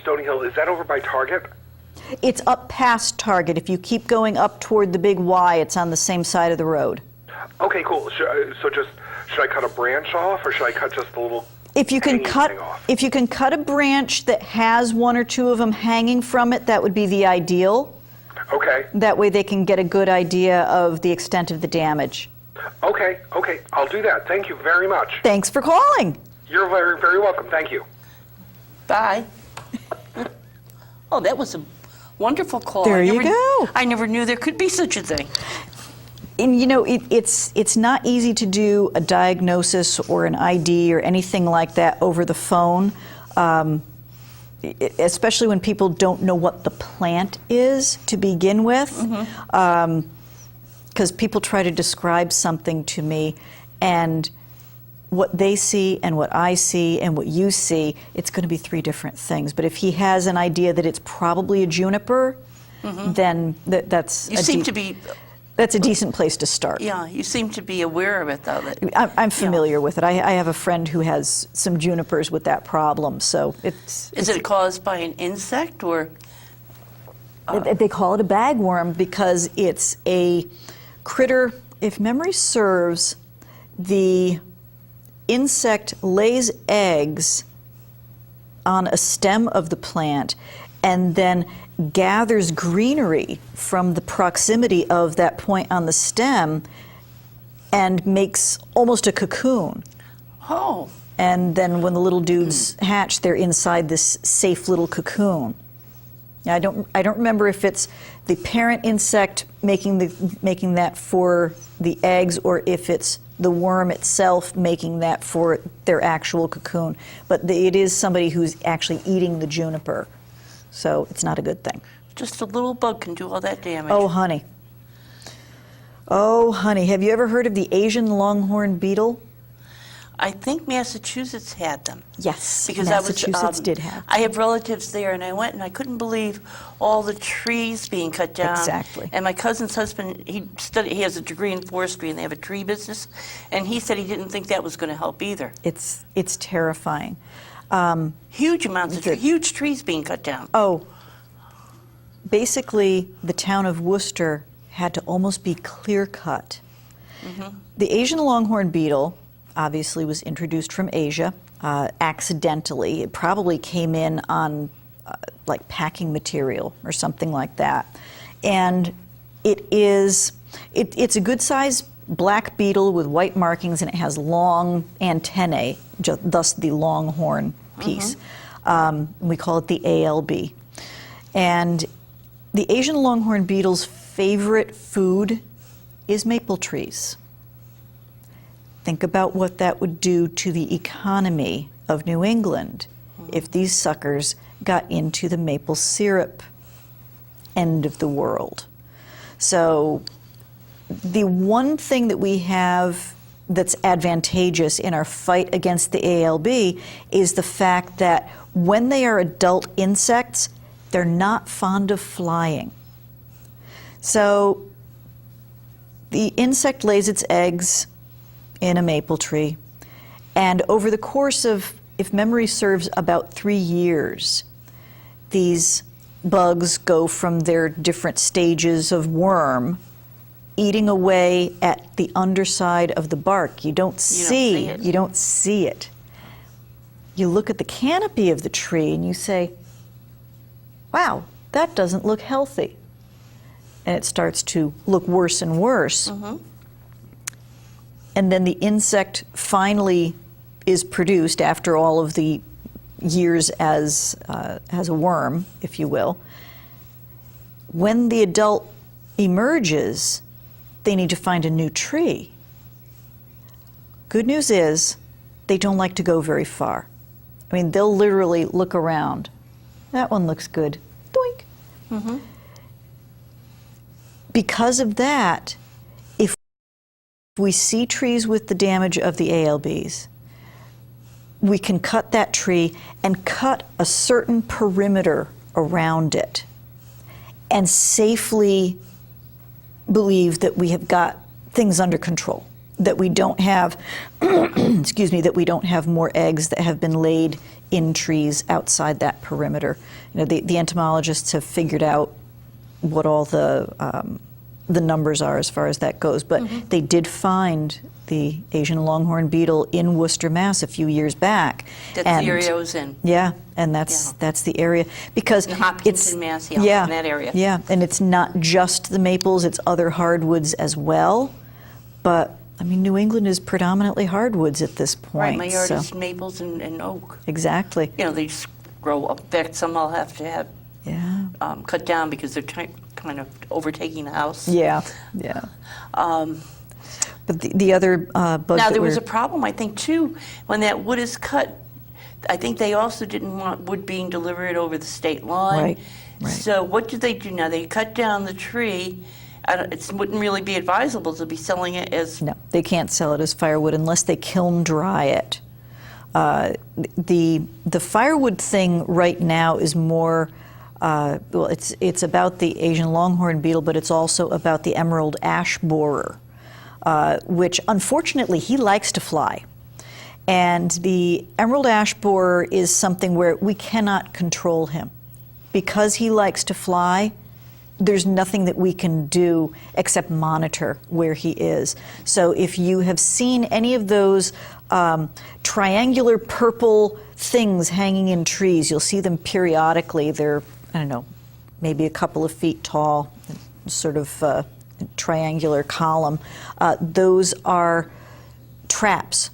Stony Hill, is that over by Target? It's up past Target. If you keep going up toward the big Y, it's on the same side of the road. Okay, cool. Should I cut a branch off, or should I cut just the little If you can hanging thing off? if you can cut a branch that has one or two of them hanging from it, that would be the ideal. Okay. That way they can get a good idea of the extent of the damage. Okay, I'll do that. Thank you very much. Thanks for calling. You're very, very welcome. Thank you. Bye. Oh, that was a wonderful call. There you go. I never knew there could be such a thing. And you know, it's not easy to do a diagnosis or an ID or anything like that over the phone, especially when people don't know what the plant is to begin with. Because people try to describe something to me, and what they see and what I see and what you see, it's going to be three different things. But if he has an idea that it's probably a juniper, then that's You seem to be, that's a decent place to start. yeah, you seem to be aware of it, though. That, I'm familiar with it. I have a friend who has some junipers with that problem, so is it caused by an insect or? they call it a bagworm because it's a critter. If memory serves, the insect lays eggs on a stem of the plant and then gathers greenery from the proximity of that point on the stem and makes almost a cocoon. Oh, And then when the little dudes hatch, they're inside this safe little cocoon. Now, I don't remember if it's the parent insect making that for the eggs or if it's the worm itself making that for their actual cocoon. But it is somebody who's actually eating the juniper. So it's not a good thing. just a little bug can do all that damage. Oh, honey. Oh, honey. Have you ever heard of the Asian longhorn beetle? I think Massachusetts had them. Yes, Because Massachusetts did have. I have relatives there, and I went and I couldn't believe all the trees being cut down. Exactly. And my cousin's husband, he has a degree in forestry, and they have a tree business, and he said he didn't think that was going to help either. It's terrifying. Huge amounts of huge trees being cut down. Oh, basically, the town of Worcester had to almost be clear cut. Mm-hmm. The Asian longhorn beetle obviously was introduced from Asia accidentally. It probably came in on like packing material or something like that. And it's a good sized black beetle with white markings, and it has long antennae, thus the longhorn piece. We call it the ALB. And the Asian longhorn beetle's favorite food is maple trees. Think about what that would do to the economy of New England if these suckers got into the maple syrup end of the world. So the one thing that we have that's advantageous in our fight against the ALB is the fact that when they are adult insects, they're not fond of flying. So the insect lays its eggs in a maple tree, and over the course of, if memory serves, about 3 years, these bugs go from their different stages of worm, eating away at the underside of the bark. You don't see it. You look at the canopy of the tree and you say, wow, that doesn't look healthy. And it starts to look worse and worse. And then the insect finally is produced after all of the years as a worm, if you will. When the adult emerges, they need to find a new tree. Good news is they don't like to go very far. I mean, they'll literally look around. That one looks good. Doink. Because of that, if we see trees with the damage of the ALBs, we can cut that tree and cut a certain perimeter around it and safely believe that we have got things under control, that we don't have, that we don't have more eggs that have been laid in trees outside that perimeter. You know, the entomologists have figured out what all the numbers are as far as that goes, but they did find the Asian longhorn beetle in Worcester, Mass. a few years back. That's the area I was in. Yeah, and that's the area because In Hopkinton, it's Mass, in that area. Yeah, and it's not just the maples; it's other hardwoods as well. But I mean, New England is predominantly hardwoods at this point. Right, my yard so- is maples and oak. Exactly. You know, they just grow up. In fact, some I'll have to have Yeah. cut down because they're kind of overtaking the house. Yeah. Yeah. But the other bug Now, that there was we're- a problem, I think, too, when that wood is cut. I think they also didn't want wood being delivered over the state line. Right, right. So what do they do now? They cut down the tree. It wouldn't really be advisable to be selling it as... No, they can't sell it as firewood unless they kiln dry it. The firewood thing right now is more, well, it's about the Asian longhorn beetle, but it's also about the emerald ash borer, which unfortunately he likes to fly. And the emerald ash borer is something where we cannot control him. Because he likes to fly, there's nothing that we can do except monitor where he is. So if you have seen any of those triangular purple things hanging in trees, you'll see them periodically. They're, I don't know, maybe a couple of feet tall, sort of triangular column. Those are traps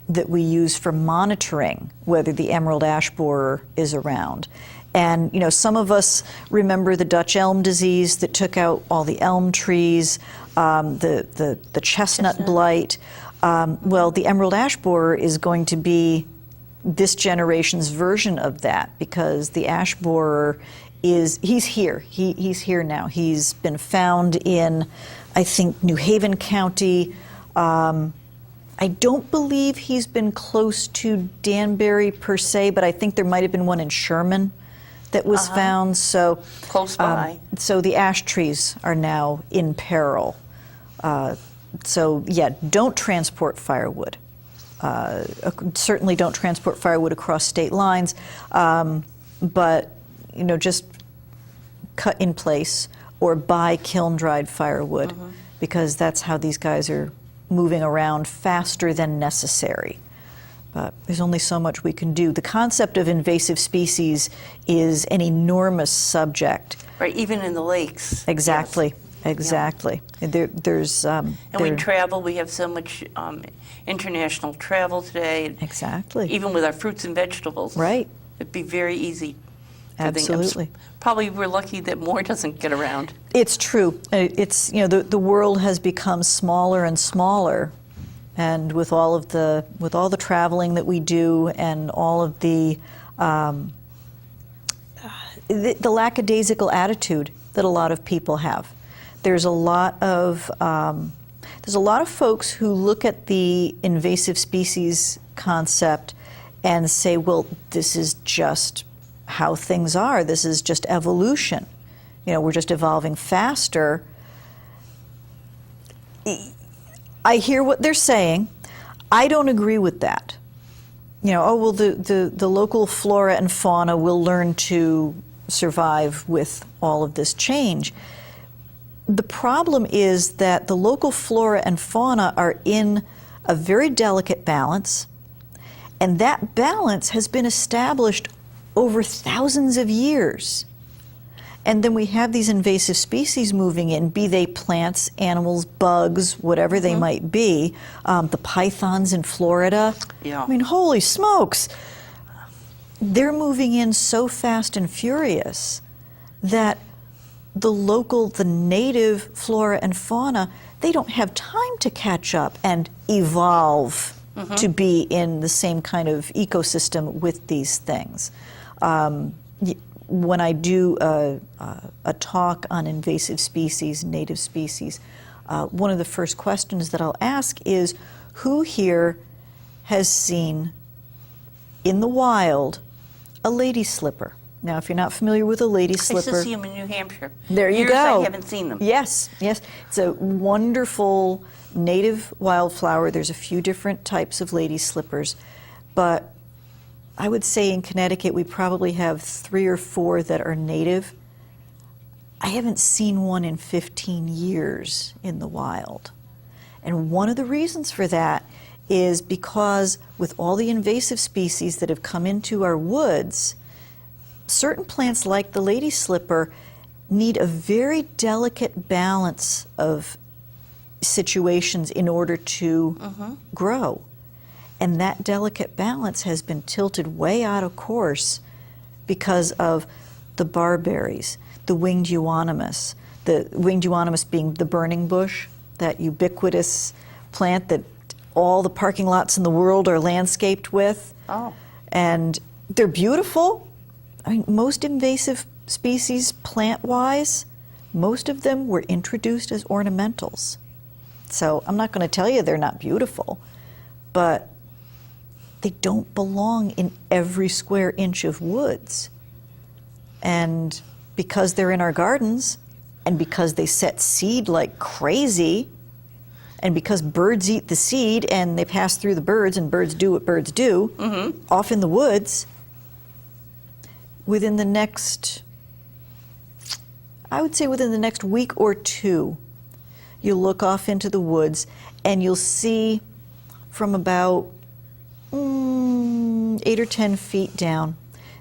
that we use for monitoring whether the emerald ash borer is around. And you know, some of us remember the Dutch elm disease that took out all the elm trees, the chestnut blight. Well, the emerald ash borer is going to be this generation's version of that, because the ash borer he's here. He's here now. He's been found in, I think, New Haven County. I don't believe he's been close to Danbury per se, but I think there might have been one in Sherman that was found. So Close by. So the ash trees are now in peril. So yeah, don't transport firewood. Certainly don't transport firewood across state lines, but you know, just cut in place or buy kiln-dried firewood, because that's how these guys are moving around faster than necessary. But there's only so much we can do. The concept of invasive species is an enormous subject. Right, even in the lakes. Exactly, Yes. exactly. There's And we travel, we have so much international travel today. Exactly. Even with our fruits and vegetables. Right. It'd be very easy. Absolutely. Probably we're lucky that more doesn't get around. It's true. It's, you know, the world has become smaller and smaller, and with all the traveling that we do and all of the lackadaisical attitude that a lot of people have. There's a lot of folks who look at the invasive species concept and say, well, this is just how things are. This is just evolution. You know, we're just evolving faster. I hear what they're saying. I don't agree with that. You know, oh, well, the local flora and fauna will learn to survive with all of this change. The problem is that the local flora and fauna are in a very delicate balance, and that balance has been established over thousands of years. And then we have these invasive species moving in, be they plants, animals, bugs, whatever they might be. The pythons in Florida. Yeah. I mean, holy smokes. They're moving in so fast and furious that the native flora and fauna, they don't have time to catch up and evolve to be in the same kind of ecosystem with these things. When I do a talk on invasive species, native species, one of the first questions that I'll ask is, who here has seen in the wild a lady slipper? Now, if you're not familiar with a lady I used to slipper, see them in New Hampshire. there you Years go. I haven't seen them. Yes, yes. It's a wonderful native wildflower. There's a few different types of lady slippers, but I would say in Connecticut we probably have 3 or 4 that are native. I haven't seen one in 15 years in the wild. And one of the reasons for that is because with all the invasive species that have come into our woods, certain plants like the lady slipper need a very delicate balance of situations in order to grow. And that delicate balance has been tilted way out of course because of the barberries, the winged euonymus, the winged euonymus being the burning bush, that ubiquitous plant that all the parking lots in the world are landscaped with. Oh. And they're beautiful. I mean, most invasive species, plant-wise, most of them were introduced as ornamentals. So I'm not going to tell you they're not beautiful, but they don't belong in every square inch of woods. And because they're in our gardens, and because they set seed like crazy, and because birds eat the seed and they pass through the birds and birds do what birds do, off in the woods, within the next, I would say within the next week or two, you'll look off into the woods and you'll see from about 8 or 10 feet down,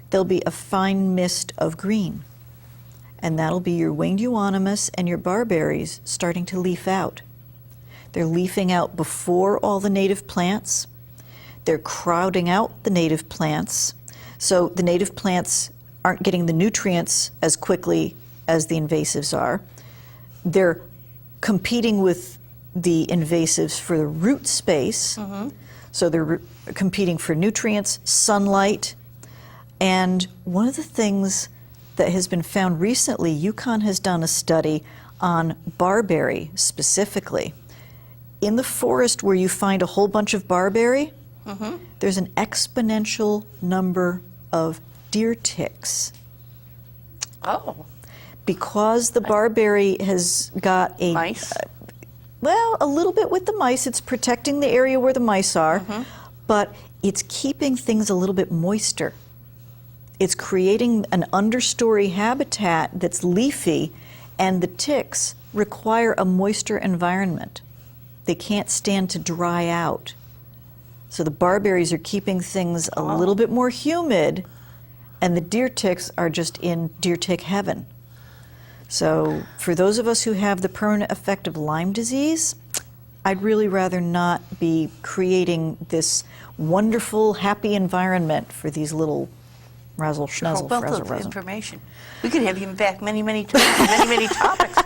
there'll be a fine mist of green. And that'll be your winged euonymus and your barberries starting to leaf out. They're leafing out before all the native plants. They're crowding out the native plants. So the native plants aren't getting the nutrients as quickly as the invasives are. They're competing with the invasives for the root space. So they're competing for nutrients, sunlight. And one of the things that has been found recently, UConn has done a study on barberry specifically. In the forest where you find a whole bunch of barberry, there's an exponential number of deer ticks. Oh. Because the barberry has got a... Mice? Well, a little bit with the mice. It's protecting the area where the mice are, but it's keeping things a little bit moister. It's creating an understory habitat that's leafy, and the ticks require a moister environment. They can't stand to dry out. So the barberries are keeping things a little bit more humid, and the deer ticks are just in deer tick heaven. So for those of us who have the permanent effect of Lyme disease, I'd really rather not be creating this wonderful, happy environment for these little razzle schnuzzle Wealth frazzle of razzle. information. We could have you back many, many times, many topics.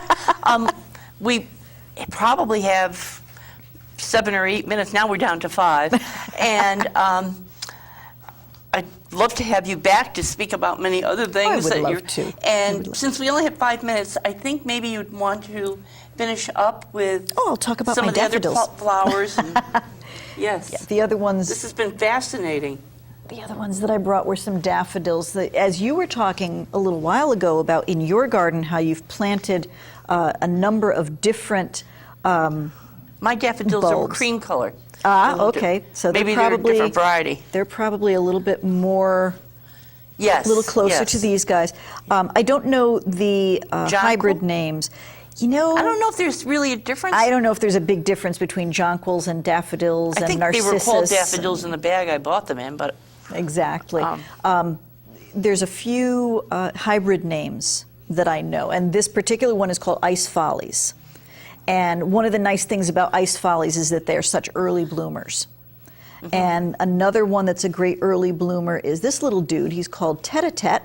We probably have 7 or 8 minutes. Now we're down to 5. And I'd love to have you back to speak about many other things. would that love you're, to. I would And love since we only have 5 minutes, I think maybe you'd want to finish up with Oh, I'll talk about some my of the daffodils. other flowers. And, yes. Yeah, the other ones... This has been fascinating. The other ones that I brought were some daffodils that, as you were talking a little while ago about in your garden, how you've planted a number of different My daffodils are bulbs. cream color. Ah, okay. So maybe they're they're a probably different variety. They're probably a little bit more, Yes. a little closer yes. to these guys. I don't know the hybrid names. You know, I don't know if there's really a difference. I don't know if there's a big difference between jonquils and daffodils I and think narcissus. they were called daffodils in the bag I bought them in, but Exactly. There's a few hybrid names that I know, and this particular one is called Ice Follies. And one of the nice things about Ice Follies is that they're such early bloomers. And another one that's a great early bloomer is this little dude. He's called Tete-a-Tete.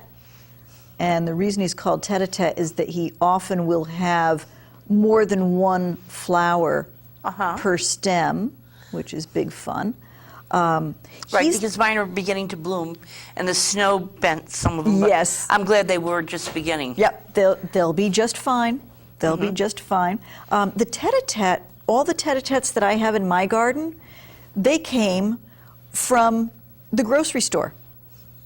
And the reason he's called Tete-a-Tete is that he often will have more than one flower per stem, which is big fun. right, He's- because mine are beginning to bloom, and the snow bent some of them. But Yes. I'm glad they were just beginning. Yep, they'll be just fine. They'll be just fine. The tete-a-tete, all the tete-a-tetes that I have in my garden, they came from the grocery store.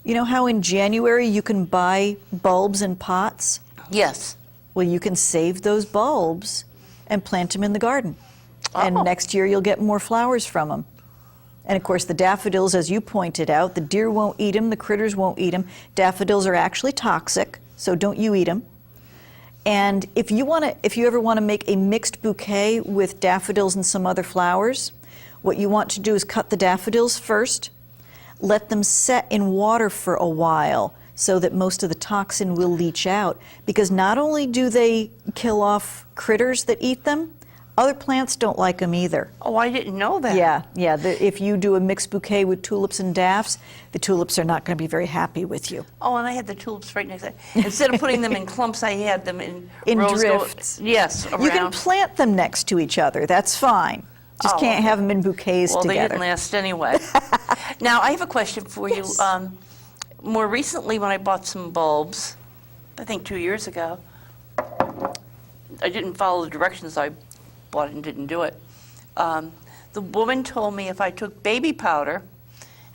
You know how in January you can buy bulbs in pots? Yes. Well, you can save those bulbs and plant them in the garden. And Oh. next year you'll get more flowers from them. And of course, the daffodils, as you pointed out, the deer won't eat them, the critters won't eat them. Daffodils are actually toxic, so don't you eat them. And if you ever want to make a mixed bouquet with daffodils and some other flowers, what you want to do is cut the daffodils first, let them set in water for a while so that most of the toxin will leach out. Because not only do they kill off critters that eat them, Other plants don't like them either. Oh, I didn't know that. Yeah, yeah. If you do a mixed bouquet with tulips and daffs, the tulips are not going to be very happy with you. Oh, and I had the tulips right next to it. Instead of putting them in clumps, I had them in rows drifts. Yes, around. You can plant them next to each other. That's fine. Just Oh, can't okay. have them in bouquets Well, they together. didn't last anyway. Now, I have a question for you. Yes. More recently, when I bought some bulbs, I think 2 years ago, I didn't follow the directions. I bought it and didn't do it. The woman told me if I took baby powder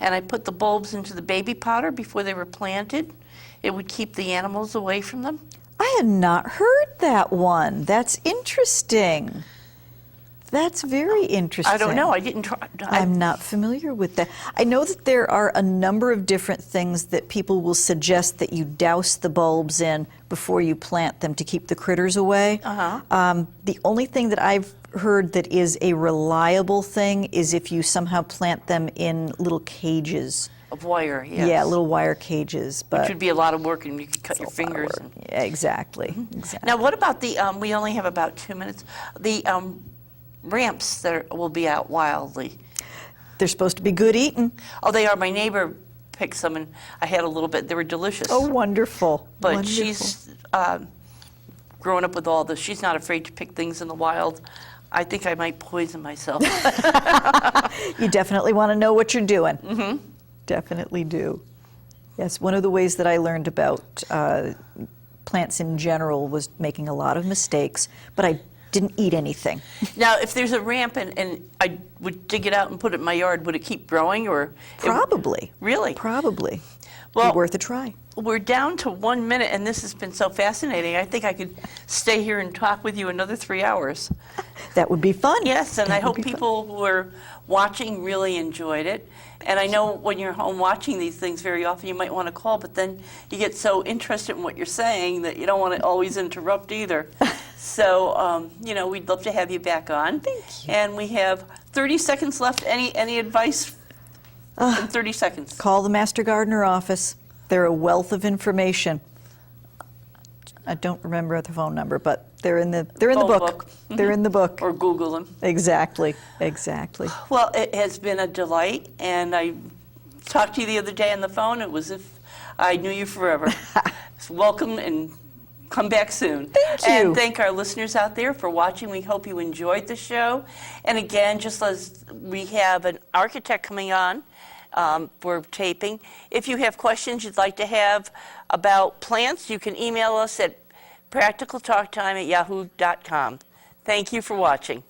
and I put the bulbs into the baby powder before they were planted, it would keep the animals away from them. I had not heard that one. That's interesting. That's very interesting. I don't know. I didn't try. I'm not familiar with that. I know that there are a number of different things that people will suggest that you douse the bulbs in before you plant them to keep the critters away. The only thing that I've heard that is a reliable thing is if you somehow plant them in little cages. Of wire, yes. Yeah, little wire cages. But Which would be a lot of work, and you could cut your it's a lot of fingers. work. Yeah, exactly. Exactly. Now, what about the, we only have about 2 minutes, the ramps that will be out wildly? They're supposed to be good eating. Oh, they are. My neighbor picked some, and I had a little bit. They were delicious. Oh, wonderful. But Wonderful. she's growing up with all this. She's not afraid to pick things in the wild. I think I might poison myself. You definitely want to know what you're doing. Mm-hmm. Definitely do. Yes, one of the ways that I learned about plants in general was making a lot of mistakes, but I didn't eat anything. Now, if there's a ramp and I would dig it out and put it in my yard, would it keep growing or? Probably. Really? Probably. Well, Be worth a try. We're down to 1 minute, and this has been so fascinating. I think I could stay here and talk with you another 3 hours. That would be fun. Yes, and That I would hope be fun. people who are watching really enjoyed it. And I know when you're home watching these things, very often you might want to call, but then you get so interested in what you're saying that you don't want to always interrupt either. So, we'd love to have you back on. Thank you. And we have 30 seconds left. Any advice in 30 seconds? Call the Master Gardener office. They're a wealth of information. I don't remember the phone number, but they're in the Phone book. book. They're in the book. Or Google them. Exactly. Exactly. Well, it has been a delight, and I talked to you the other day on the phone. It was as if I knew you forever. So welcome, and come back soon. Thank you. And thank our listeners out there for watching. We hope you enjoyed the show. And again, just as we have an architect coming on for taping, if you have questions you'd like to have about plants, you can email us at practicaltalktime@yahoo.com. Thank you for watching.